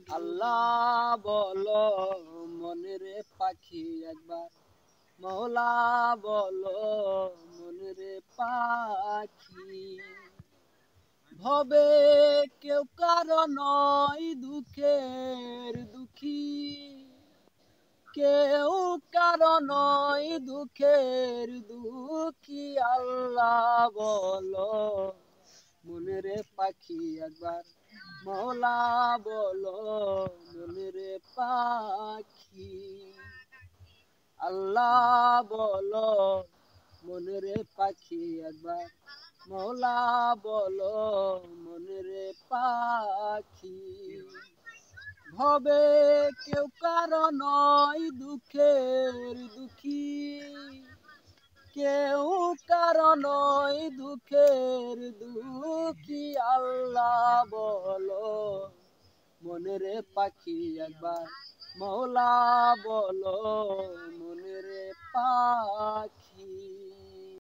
আল্লাহ বলো মনের পাখি একবার, মওলা বলো মনের পাখি। ভবে কেউ কারো নয় দুঃখের দুঃখী, কেউ কারো নয় দুঃখের দুঃখী। আল্লাহ বলো মনের পাখি একবার, মওলা বলো মনের পাখি। আল্লাহ বলো মনের পাখি একবার, মওলা বলো মনের পাখি। ভবে কেউ কারো নয় দুঃখের দুঃখী, কেউ কারো নয় দুঃখের দুঃখী। আল্লাহ বলো মনের পাখি একবার, মওলা বলো মনের পাখি।